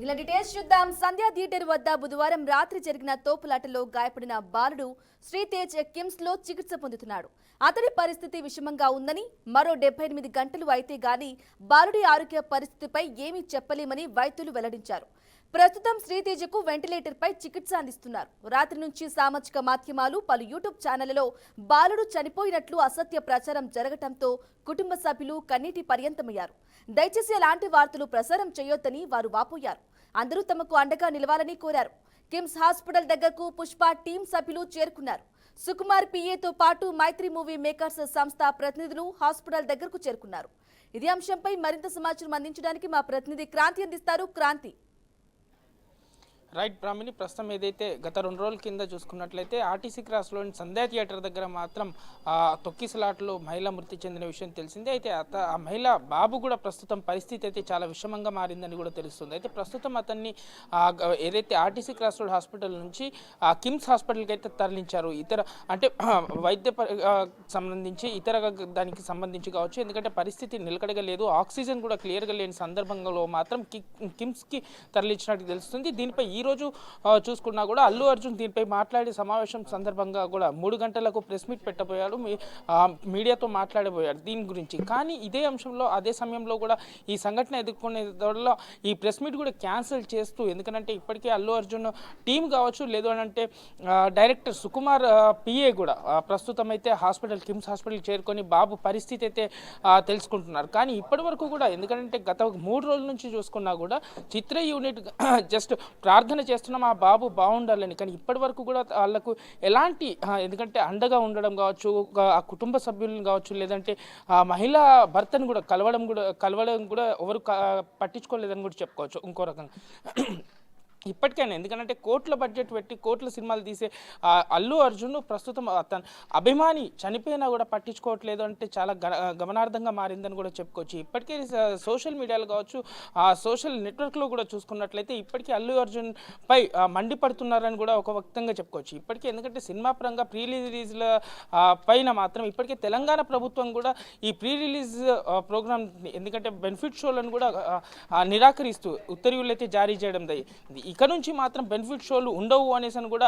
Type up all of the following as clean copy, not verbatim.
ఇలా డీటెయిల్స్ చూద్దాం. సంధ్యా థియేటర్ వద్ద బుధవారం రాత్రి జరిగిన తోపులాటలో గాయపడిన బాలుడు శ్రీతేజ్ కిమ్స్ లో చికిత్స పొందుతున్నాడు. అతడి పరిస్థితి విషమంగా ఉందని, మరో 78 గంటలు అయితే గానీ బాలుడి ఆరోగ్య పరిస్థితిపై ఏమీ చెప్పలేమని వైద్యులు వెల్లడించారు. ప్రస్తుతం శ్రీతేజకు వెంటిలేటర్ పై చికిత్స అందిస్తున్నారు. రాత్రి నుంచి సామాజిక మాధ్యమాలు, పలు యూట్యూబ్ ఛానళ్లలో బాలుడు చనిపోయినట్లు అసత్య ప్రచారం జరగటంతో కుటుంబ సభ్యులు కన్నీటి పర్యంతమయ్యారు. దయచేసి అలాంటి వార్తలు ప్రసారం చేయొద్దని వారు వాపోయారు. అందరూ తమకు అండగా నిలవాలని కోరారు. కిమ్స్ హాస్పిటల్ దగ్గరకు పుష్ప టీం సభ్యులు చేరుకున్నారు. సుకుమార్ పిఏతో పాటు మైత్రి మూవీ మేకర్స్ సంస్థ ప్రతినిధులు హాస్పిటల్ దగ్గరకు చేరుకున్నారు. ఇదే అంశంపై మరింత సమాచారం అందించడానికి మా ప్రతినిధి క్రాంతి అందిస్తారు. క్రాంతి. రైట్ బ్రాహ్మణి, ప్రస్తుతం ఏదైతే గత 2 రోజుల కింద చూసుకున్నట్లయితే ఆర్టీసీ క్రాస్లోని సంధ్యా థియేటర్ దగ్గర మాత్రం తొక్కిసలాటలో మహిళ మృతి చెందిన విషయం తెలిసిందే. అయితే ఆ మహిళ బాబు కూడా ప్రస్తుతం పరిస్థితి అయితే చాలా విషమంగా మారిందని కూడా తెలుస్తుంది. అయితే ప్రస్తుతం అతన్ని ఏదైతే ఆర్టీసీ క్రాస్ రోడ్ హాస్పిటల్ నుంచి కిమ్స్ హాస్పిటల్కి అయితే తరలించారు. ఇతర అంటే వైద్య సంబంధించి ఇతర దానికి సంబంధించి కావచ్చు, ఎందుకంటే పరిస్థితి నిలకడగా లేదు, ఆక్సిజన్ కూడా క్లియర్గా లేని సందర్భంలో మాత్రం కిమ్స్కి తరలించినట్టు తెలుస్తుంది. దీనిపై ఈ రోజు చూసుకున్నా కూడా అల్లు అర్జున్ దీనిపై మాట్లాడే సమావేశం సందర్భంగా కూడా 3 గంటలకు ప్రెస్ మీట్ పెట్టబోయాడు, మీడియాతో మాట్లాడబోయాడు దీని గురించి. కానీ ఇదే అంశంలో అదే సమయంలో కూడా ఈ సంఘటన ఎదుర్కొనే దొరలో ఈ ప్రెస్ మీట్ కూడా క్యాన్సిల్ చేస్తూ, ఎందుకంటే ఇప్పటికే అల్లు అర్జున్ టీం కావచ్చు, లేదు అని అంటే డైరెక్టర్ సుకుమార్ పిఏ కూడా ప్రస్తుతం అయితే కిమ్స్ హాస్పిటల్ చేరుకొని బాబు పరిస్థితి అయితే తెలుసుకుంటున్నారు. కానీ ఇప్పటి వరకు కూడా, ఎందుకంటే గత 3 రోజుల నుంచి చూసుకున్నా కూడా చిత్ర యూనిట్ జస్ట్ ప్రార్థన చేస్తున్నాం ఆ బాబు బాగుండాలని. కానీ ఇప్పటి వరకు కూడా వాళ్ళకు ఎలాంటి, ఎందుకంటే అండగా ఉండడం కావచ్చు, ఆ కుటుంబ సభ్యులను కావచ్చు, లేదంటే ఆ మహిళా భర్తను కూడా కలవడం కూడా ఎవరు పట్టించుకోలేదని కూడా చెప్పుకోవచ్చు. ఇంకో రకంగా ఇప్పటికైనా, ఎందుకంటే కోట్ల బడ్జెట్ పెట్టి కోట్ల సినిమాలు తీసే అల్లు అర్జున్ ప్రస్తుతం తన అభిమాని చనిపోయినా కూడా పట్టించుకోవట్లేదు అంటే చాలా గమనార్థంగా మారిందని కూడా చెప్పుకోవచ్చు. ఇప్పటికే సోషల్ మీడియాలో కావచ్చు, సోషల్ నెట్వర్క్లో కూడా చూసుకున్నట్లయితే ఇప్పటికీ అల్లు అర్జున్ పై మండిపడుతున్నారని కూడా ఒక వ్యక్తంగా చెప్పుకోవచ్చు. ఇప్పటికే ఎందుకంటే సినిమా పరంగా ప్రీ రిలీజ్ల పైన మాత్రం ఇప్పటికే తెలంగాణ ప్రభుత్వం కూడా ఈ ప్రీ రిలీజ్ ప్రోగ్రామ్, ఎందుకంటే బెనిఫిట్ షోలను కూడా నిరాకరిస్తూ ఉత్తర్వులు అయితే జారీ చేయడం ఇక నుంచి మాత్రం బెనిఫిట్ షోలు ఉండవు అనేసి కూడా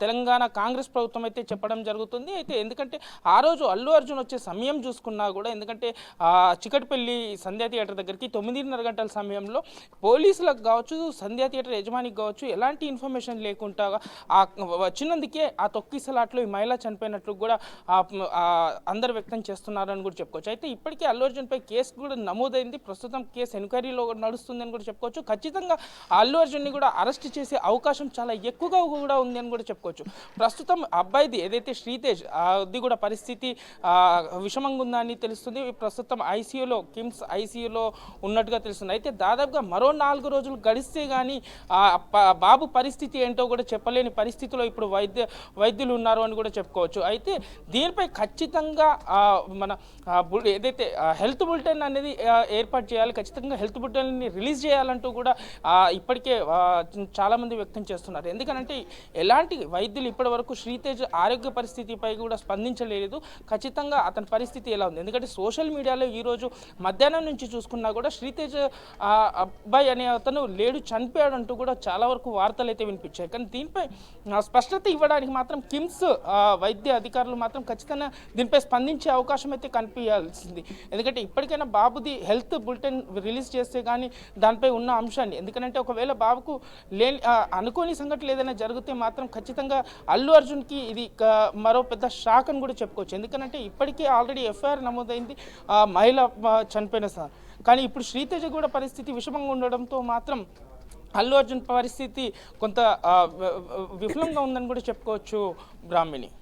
తెలంగాణ కాంగ్రెస్ ప్రభుత్వం అయితే చెప్పడం జరుగుతుంది. అయితే ఎందుకంటే ఆ రోజు అల్లు అర్జున్ వచ్చే సమయం చూసుకున్నా కూడా, ఎందుకంటే చికట్పల్లి సంధ్యా థియేటర్ దగ్గరికి 9:30 గంటల సమయంలో పోలీసులకు కావచ్చు, సంధ్యా థియేటర్ యజమానికి కావచ్చు ఎలాంటి ఇన్ఫర్మేషన్ లేకుండా వచ్చినందుకే ఆ తొక్కిసలాట్లో ఈ మహిళ చనిపోయినట్లు కూడా అందరు వ్యక్తం చేస్తున్నారని కూడా చెప్పుకోవచ్చు. అయితే ఇప్పటికే అల్లు అర్జున్పై కేసు కూడా నమోదైంది. ప్రస్తుతం కేసు ఎంక్వైరీలో నడుస్తుందని కూడా చెప్పుకోవచ్చు. ఖచ్చితంగా అల్లు అర్జున్ని కూడా అరెస్ట్ చేసే అవకాశం చాలా ఎక్కువగా కూడా ఉంది అని కూడా చెప్పుకోవచ్చు. ప్రస్తుతం అబ్బాయిది ఏదైతే శ్రీతేజ్ అది కూడా పరిస్థితి విషమంగా ఉందని తెలుస్తుంది. ప్రస్తుతం కిమ్స్ ఐసీయూలో ఉన్నట్టుగా తెలుస్తుంది. అయితే దాదాపుగా మరో 4 రోజులు గడిస్తే కానీ బాబు పరిస్థితి ఏంటో కూడా చెప్పలేని పరిస్థితిలో ఇప్పుడు వైద్యులు ఉన్నారు అని కూడా చెప్పుకోవచ్చు. అయితే దీనిపై ఖచ్చితంగా మన ఏదైతే హెల్త్ బులెటిన్ అనేది ఏర్పాటు చేయాలి, ఖచ్చితంగా హెల్త్ బులెటిన్ని రిలీజ్ చేయాలంటూ కూడా ఇప్పటికే చాలామంది వ్యక్తం చేస్తున్నారు. ఎందుకంటే ఎలాంటి వైద్యులు ఇప్పటి వరకు శ్రీతేజ్ ఆరోగ్య పరిస్థితిపై కూడా స్పందించలేదు. ఖచ్చితంగా అతని పరిస్థితి ఎలా ఉంది, ఎందుకంటే సోషల్ మీడియాలో ఈరోజు మధ్యాహ్నం నుంచి చూసుకున్నా కూడా శ్రీతేజ్ అబ్బాయి అనే అతను లేడు, చనిపోయాడు అంటూ కూడా చాలా వరకు వార్తలు అయితే వినిపించాయి. కానీ దీనిపై స్పష్టత ఇవ్వడానికి మాత్రం కిమ్స్ వైద్య అధికారులు మాత్రం ఖచ్చితంగా దీనిపై స్పందించే అవకాశం అయితే కనిపించాల్సింది. ఎందుకంటే ఇప్పటికైనా బాబుది హెల్త్ బులెటిన్ రిలీజ్ చేస్తే కానీ దానిపై ఉన్న అంశాన్ని, ఎందుకంటే ఒకవేళ బాబుకు అనుకోని సంఘటనలు ఏదైనా జరిగితే మాత్రం ఖచ్చితంగా అల్లు అర్జున్కి ఇది మరో పెద్ద షాక్ అని కూడా చెప్పుకోవచ్చు. ఎందుకంటే ఇప్పటికే ఆల్రెడీ ఎఫ్ఐఆర్ నమోదైంది మహిళ చనిపోయిన సార్. కానీ ఇప్పుడు శ్రీతేజ కూడా పరిస్థితి విషమంగా ఉండడంతో మాత్రం అల్లు అర్జున్ పరిస్థితి కొంత విఫలంగా ఉందని కూడా చెప్పుకోవచ్చు బ్రాహ్మణి.